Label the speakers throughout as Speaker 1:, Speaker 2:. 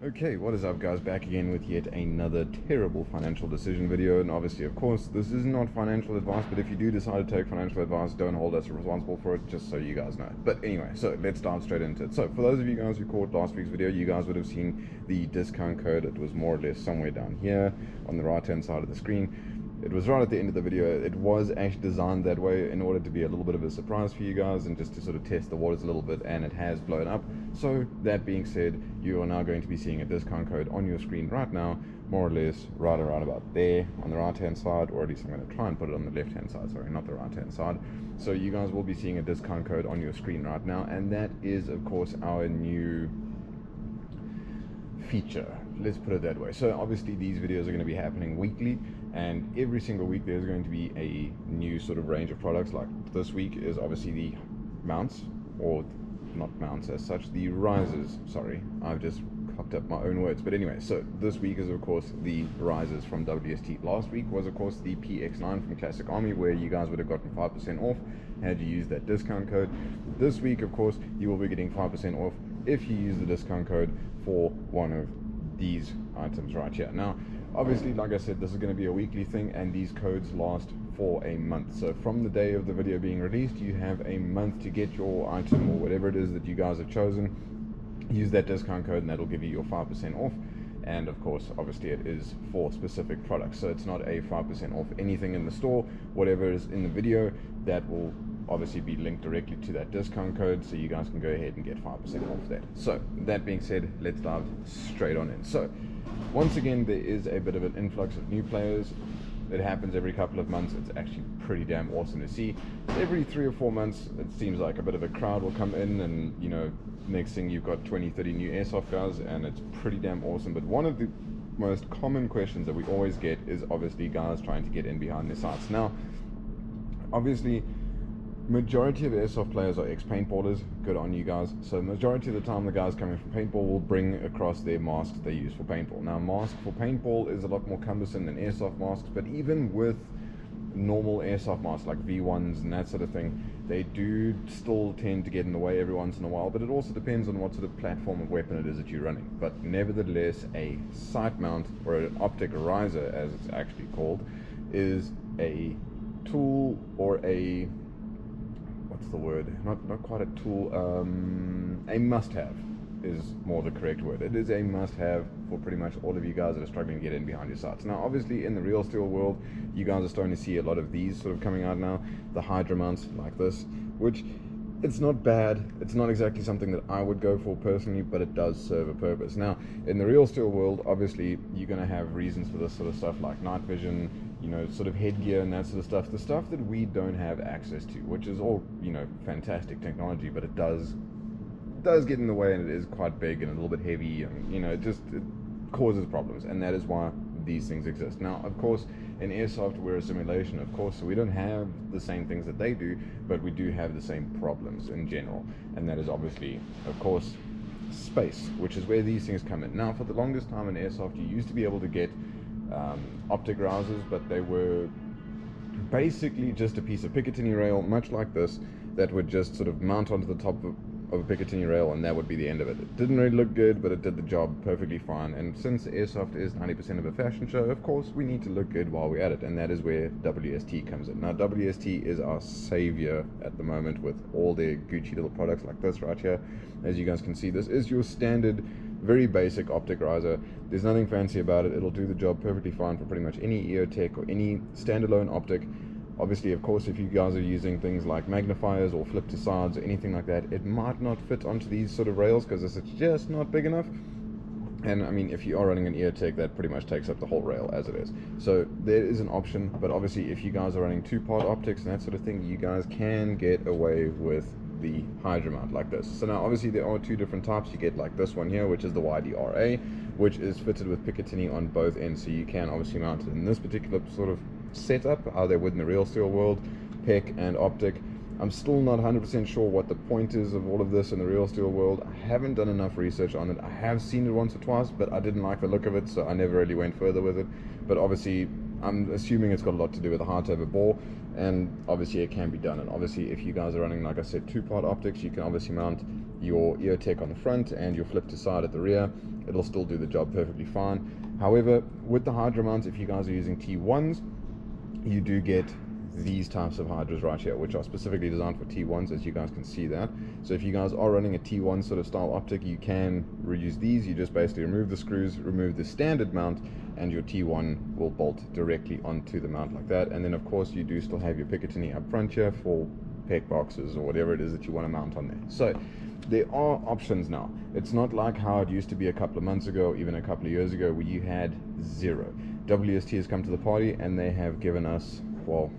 Speaker 1: Okay, what is up guys, back again with yet another terrible financial decision video. And obviously, of course, this is not financial advice, but if you do decide to take financial advice, don't hold us responsible for it, just so you guys know. But anyway, so let's dive straight into it. So for those of you guys who caught last week's video, you guys would have seen the discount code. It was more or less somewhere down here on the right hand side of the screen. It was right at the end of the video. It was actually designed that way in order to be a little bit of a surprise for you guys and just to sort of test the waters a little bit, and it has blown up. So that being said, you are now going to be seeing a discount code on your screen right now, more or less right around about there on the right hand side, or at least I'm going to try and put it on the left hand side, sorry, not the right hand side. So you guys will be seeing a discount code on your screen right now, and that is of course our new feature, let's put it that way. So obviously these videos are going to be happening weekly, and every single week there's going to be a new sort of range of products. Like this week is obviously the mounts, or not mounts as such, the risers. Sorry, I've just cocked up my own words. But anyway, so this week is of course the risers from WST. Last week was of course the PX9 from Classic Army, where you guys would have gotten 5% off had you used that discount code. This week of course you will be getting 5% off if you use the discount code for one of these items right here. Now obviously, like I said, this is going to be a weekly thing, and these codes last for a month. So from the day of the video being released, you have a month to get your item or whatever it is that you guys have chosen. Use that discount code and that'll give you your 5% off. And of course, obviously it is for specific products, so it's not a 5% off anything in the store. Whatever is in the video, that will obviously be linked directly to that discount code, so you guys can go ahead and get 5% off that. So that being said, let's dive straight on in. So once again, there is a bit of an influx of new players. It happens every couple of months. It's actually pretty damn awesome to see. Every 3 or 4 months, it seems like a bit of a crowd will come in, and you know, next thing you've got 20-30 new airsoft guys, and it's pretty damn awesome. But one of the most common questions that we always get is obviously guys trying to get in behind their sights. Now obviously majority of airsoft players are ex-paintballers. Good on you guys. So majority of the time the guys coming from paintball will bring across their masks they use for paintball. Now mask for paintball is a lot more cumbersome than airsoft masks, but even with normal airsoft masks like V1s and that sort of thing, they do still tend to get in the way every once in a while. But it also depends on what sort of platform of weapon it is that you're running. But nevertheless, a sight mount, or an optic riser as it's actually called, is a tool, or a, what's the word, not quite a tool, a must-have is more the correct word. It is a must-have for pretty much all of you guys that are struggling to get in behind your sights. Now obviously in the real steel world, you guys are starting to see a lot of these sort of coming out now, the hydra mounts like this, which it's not bad. It's not exactly something that I would go for personally, but it does serve a purpose. Now in the real steel world, obviously you're going to have reasons for this sort of stuff, like night vision, you know, sort of headgear and that sort of stuff, the stuff that we don't have access to, which is all, you know, fantastic technology, but it does get in the way, and it is quite big and a little bit heavy, and you know, it causes problems, and that is why these things exist. Now of course in airsoft we're a simulation, of course, so we don't have the same things that they do, but we do have the same problems in general, and that is obviously of course space, which is where these things come in. Now for the longest time in airsoft, you used to be able to get optic risers, but they were basically just a piece of Picatinny rail, much like this, that would just sort of mount onto the top of a Picatinny rail, and that would be the end of it. It didn't really look good, but it did the job perfectly fine. And since airsoft is 90% of a fashion show, of course we need to look good while we're at it, and that is where WST comes in. Now WST is our savior at the moment with all their Gucci little products like this right here. As you guys can see, this is your standard very basic optic riser. There's nothing fancy about it. It'll do the job perfectly fine for pretty much any EOTech or any standalone optic. Obviously, of course, if you guys are using things like magnifiers or flip to sides or anything like that, it might not fit onto these sort of rails because it's just not big enough. And I mean, if you are running an EOTech, that pretty much takes up the whole rail as it is. So there is an option, but obviously if you guys are running 2-part optics and that sort of thing, you guys can get away with the hydra mount like this. So now obviously there are 2 different types. You get like this one here, which is the YDRA, which is fitted with Picatinny on both ends, so you can obviously mount it in this particular sort of setup, how they would in the real steel world, PEC and optic. I'm still not 100% sure what the point is of all of this in the real steel world. I haven't done enough research on it. I have seen it once or twice, but I didn't like the look of it, so I never really went further with it. But obviously I'm assuming it's got a lot to do with the height over bore, and obviously it can be done. And obviously if you guys are running, like I said, 2-part optics, you can obviously mount your EOTech on the front and your flip to side at the rear. It'll still do the job perfectly fine. However, with the hydra mounts, if you guys are using T1s, you do get these types of hydras right here, which are specifically designed for T1s, as you guys can see that. So if you guys are running a T1 sort of style optic, you can reuse these. You just basically remove the screws, remove the standard mount, and your T1 will bolt directly onto the mount like that. And then of course you do still have your Picatinny up front here for peg boxes or whatever it is that you want to mount on there. So there are options now. It's not like how it used to be a couple of months ago, or even a couple of years ago, where you had zero. WST has come to the party and they have given us, well,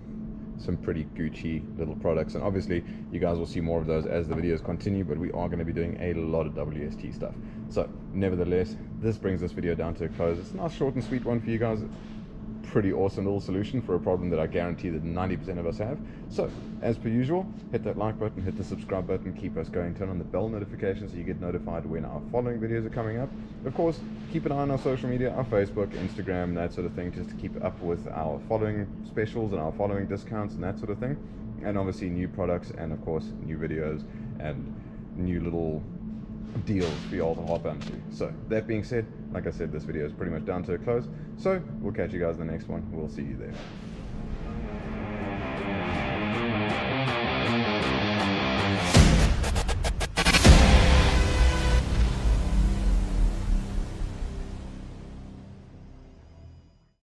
Speaker 1: some pretty Gucci little products, and obviously you guys will see more of those as the videos continue, but we are going to be doing a lot of WST stuff. So nevertheless, this brings this video down to a close. It's a nice short and sweet one for you guys. Pretty awesome little solution for a problem that I guarantee that 90% of us have. So as per usual, hit that like button, hit the subscribe button, keep us going, turn on the bell notification so you get notified when our following videos are coming up. Of course, keep an eye on our social media, our Facebook, Instagram, that sort of thing, just to keep up with our following specials and our following discounts and that sort of thing. And obviously new products, and of course new videos and new little deals for you all to hop onto. So that being said, like I said, this video is pretty much down to a close, so we'll catch you guys in the next one. We'll see you there.